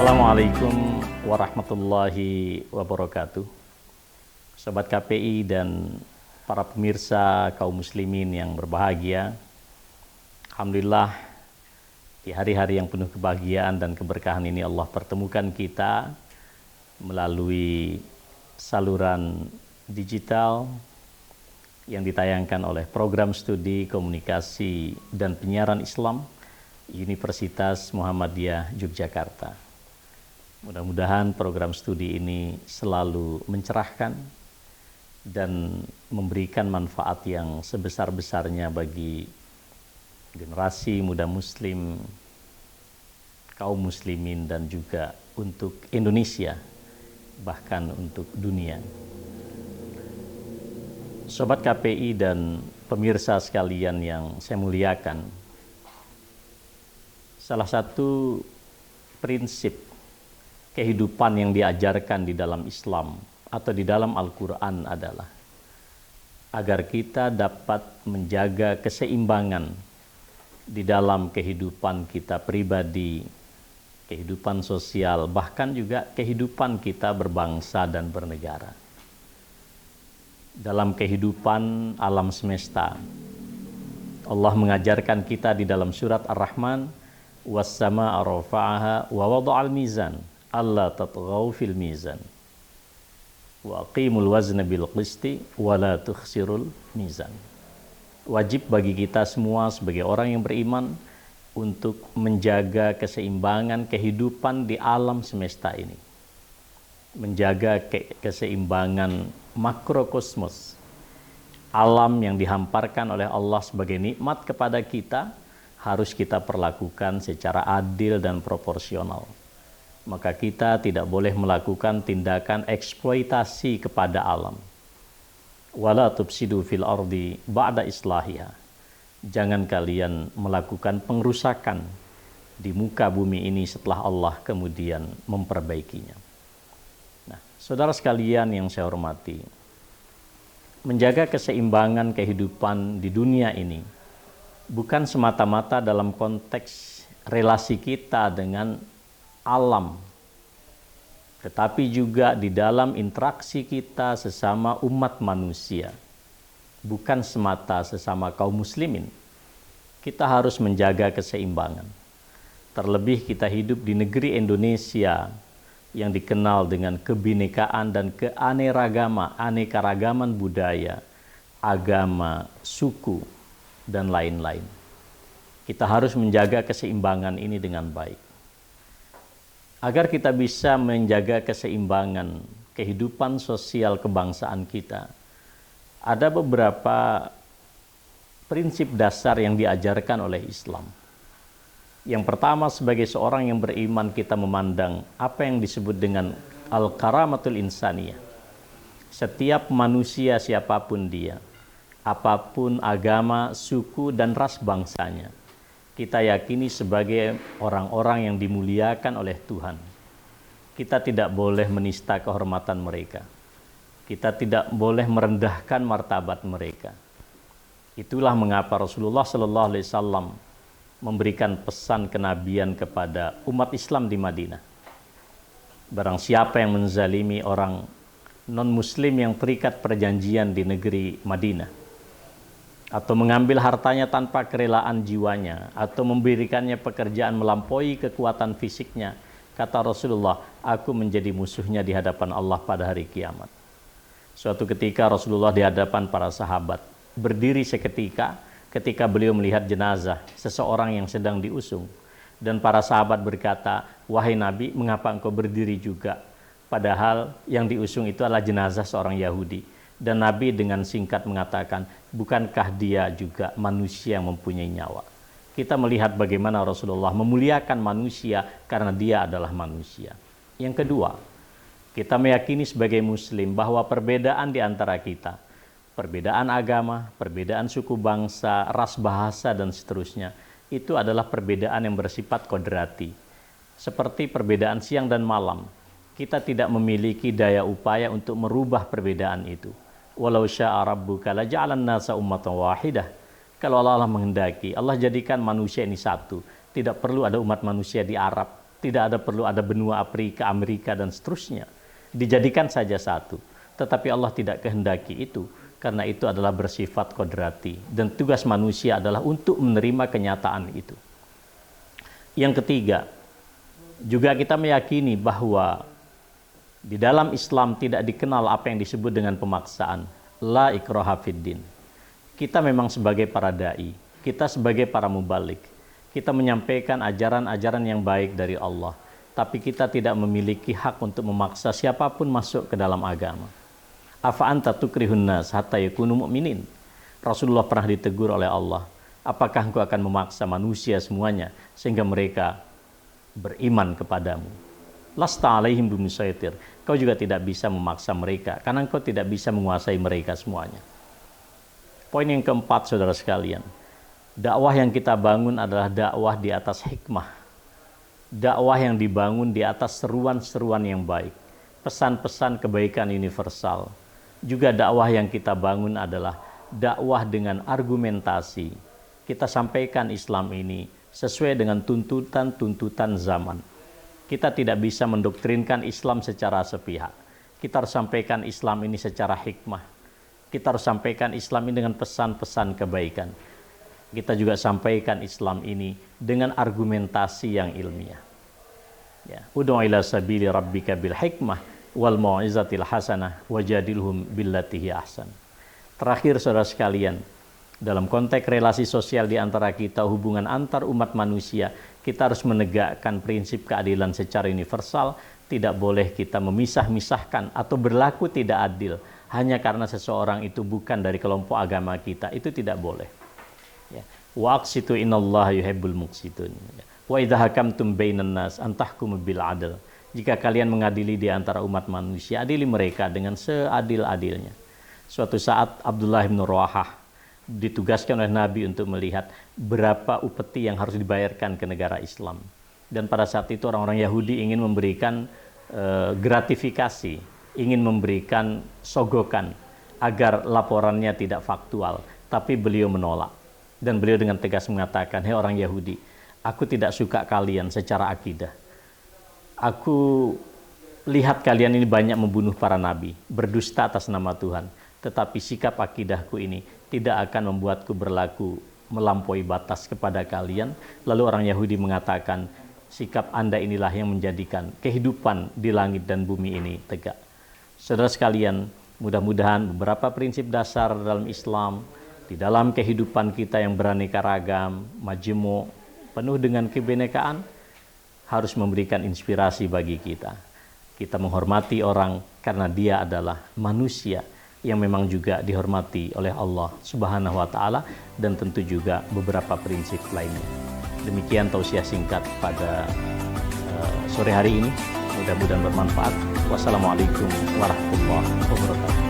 Assalamualaikum warahmatullahi wabarakatuh. Sobat KPI dan para pemirsa kaum muslimin yang berbahagia. Alhamdulillah di hari-hari yang penuh kebahagiaan dan keberkahan ini Allah pertemukan kita melalui saluran digital yang ditayangkan oleh program studi komunikasi dan penyiaran Islam Universitas Muhammadiyah Yogyakarta. Mudah-mudahan program studi ini selalu mencerahkan dan memberikan manfaat yang sebesar-besarnya bagi generasi muda muslim, kaum muslimin, dan juga untuk Indonesia, bahkan untuk dunia. Sobat KPI dan pemirsa sekalian yang saya muliakan, salah satu prinsip kehidupan yang diajarkan di dalam Islam atau di dalam Al-Quran adalah agar kita dapat menjaga keseimbangan di dalam kehidupan kita pribadi, kehidupan sosial, bahkan juga kehidupan kita berbangsa dan bernegara. Dalam kehidupan alam semesta, Allah mengajarkan kita di dalam surat Ar-Rahman, was-samaa'a rafa'aha wa wada'al mizan alla tatghaw fil mizan wa aqimul wazna bil qisti wa la tukhsirul mizan. Wajib bagi kita semua sebagai orang yang beriman untuk menjaga keseimbangan kehidupan di alam semesta ini, menjaga keseimbangan makrokosmos, alam yang dihamparkan oleh Allah sebagai nikmat kepada kita harus kita perlakukan secara adil dan proporsional. Maka kita tidak boleh melakukan tindakan eksploitasi kepada alam. Wala tufsidu fil ardi ba'da islahiha. Jangan kalian melakukan pengrusakan di muka bumi ini setelah Allah kemudian memperbaikinya. Nah, saudara sekalian yang saya hormati, menjaga keseimbangan kehidupan di dunia ini bukan semata-mata dalam konteks relasi kita dengan alam, tetapi juga di dalam interaksi kita sesama umat manusia, bukan semata sesama kaum muslimin. Kita harus menjaga keseimbangan. Terlebih kita hidup di negeri Indonesia yang dikenal dengan kebinekaan dan keanekaragaman budaya, agama, suku, dan lain-lain. Kita harus menjaga keseimbangan ini dengan baik. Agar kita bisa menjaga keseimbangan kehidupan sosial kebangsaan kita, ada beberapa prinsip dasar yang diajarkan oleh Islam. Yang pertama, sebagai seorang yang beriman, kita memandang apa yang disebut dengan al-karamatul insaniyah. Setiap manusia siapapun dia, apapun agama, suku, dan ras bangsanya, kita yakini sebagai orang-orang yang dimuliakan oleh Tuhan. Kita tidak boleh menista kehormatan mereka. Kita tidak boleh merendahkan martabat mereka. Itulah mengapa Rasulullah SAW memberikan pesan kenabian kepada umat Islam di Madinah. Barang siapa yang menzalimi orang non-muslim yang terikat perjanjian di negeri Madinah, atau mengambil hartanya tanpa kerelaan jiwanya, atau memberikannya pekerjaan melampaui kekuatan fisiknya, kata Rasulullah, aku menjadi musuhnya di hadapan Allah pada hari kiamat. Suatu ketika Rasulullah di hadapan para sahabat berdiri seketika ketika beliau melihat jenazah seseorang yang sedang diusung, dan para sahabat berkata, wahai Nabi, mengapa engkau berdiri juga? Padahal yang diusung itu adalah jenazah seorang Yahudi. Dan Nabi dengan singkat mengatakan, bukankah dia juga manusia yang mempunyai nyawa? Kita melihat bagaimana Rasulullah memuliakan manusia karena dia adalah manusia. Yang kedua, kita meyakini sebagai muslim bahwa perbedaan di antara kita, perbedaan agama, perbedaan suku bangsa, ras bahasa, dan seterusnya, itu adalah perbedaan yang bersifat kodrati. Seperti perbedaan siang dan malam, kita tidak memiliki daya upaya untuk merubah perbedaan itu. Walau syaa rabbuka laja'alan nasa ummatan wahidah. Kalau Allah menghendaki, Allah jadikan manusia ini satu. Tidak perlu ada umat manusia di Arab, Tidak ada perlu ada benua Afrika, Amerika, dan seterusnya. Dijadikan saja satu. Tetapi Allah tidak kehendaki itu, karena itu adalah bersifat kodrati. Dan tugas manusia adalah untuk menerima kenyataan itu. Yang ketiga, juga kita meyakini bahwa di dalam Islam tidak dikenal apa yang disebut dengan pemaksaan. La ikraha fiddin. Kita memang sebagai para da'i, kita sebagai para mubalik, kita menyampaikan ajaran-ajaran yang baik dari Allah. Tapi kita tidak memiliki hak untuk memaksa siapapun masuk ke dalam agama. Afa anta tukrihun nas hatta yakunu mu'minin. Rasulullah pernah ditegur oleh Allah. Apakah engkau akan memaksa manusia semuanya sehingga mereka beriman kepadamu? Lasta alaihim bimusaitir. Kau juga tidak bisa memaksa mereka karena engkau tidak bisa menguasai mereka semuanya. Poin yang keempat, saudara sekalian, dakwah yang kita bangun adalah dakwah di atas hikmah. Dakwah yang dibangun di atas seruan-seruan yang baik, pesan-pesan kebaikan universal. Juga dakwah yang kita bangun adalah dakwah dengan argumentasi. Kita sampaikan Islam ini sesuai dengan tuntutan-tuntutan zaman. Kita tidak bisa mendoktrinkan Islam secara sepihak. Kita harus sampaikan Islam ini secara hikmah. Kita harus sampaikan Islam ini dengan pesan-pesan kebaikan. Kita juga sampaikan Islam ini dengan argumentasi yang ilmiah. Ya, ud'u ila sabili rabbika bil hikmah wal mau'izatil hasanah wajadilhum billati hi ahsan. Terakhir, saudara sekalian, dalam konteks relasi sosial di antara kita, hubungan antar umat manusia, kita harus menegakkan prinsip keadilan secara universal. Tidak boleh kita memisah-misahkan atau berlaku tidak adil hanya karena seseorang itu bukan dari kelompok agama kita. Itu tidak boleh. Ya. Wa aqsitu innallaha yuhibbul muqsitun. Wa idza hakamtum bainan nas an tahkumu bil adl. Jika kalian mengadili di antara umat manusia, adili mereka dengan seadil-adilnya. Suatu saat Abdullah bin Rawahah ditugaskan oleh Nabi untuk melihat berapa upeti yang harus dibayarkan ke negara Islam. Dan pada saat itu orang-orang Yahudi ingin memberikan gratifikasi, ingin memberikan sogokan agar laporannya tidak faktual. Tapi beliau menolak. Dan beliau dengan tegas mengatakan, "Hei orang Yahudi, aku tidak suka kalian secara akidah. Aku lihat kalian ini banyak membunuh para nabi, berdusta atas nama Tuhan. Tetapi sikap akidahku ini tidak akan membuatku berlaku melampaui batas kepada kalian." Lalu orang Yahudi mengatakan, sikap Anda inilah yang menjadikan kehidupan di langit dan bumi ini tegak. Saudara sekalian, mudah-mudahan beberapa prinsip dasar dalam Islam, di dalam kehidupan kita yang beraneka ragam, majemuk, penuh dengan kebinekaan, harus memberikan inspirasi bagi kita. Kita menghormati orang karena dia adalah manusia yang memang juga dihormati oleh Allah Subhanahu wa Ta'ala, dan tentu juga beberapa prinsip lainnya. Demikian tausiah singkat pada sore hari ini. Mudah-mudahan bermanfaat. Wassalamualaikum warahmatullahi wabarakatuh.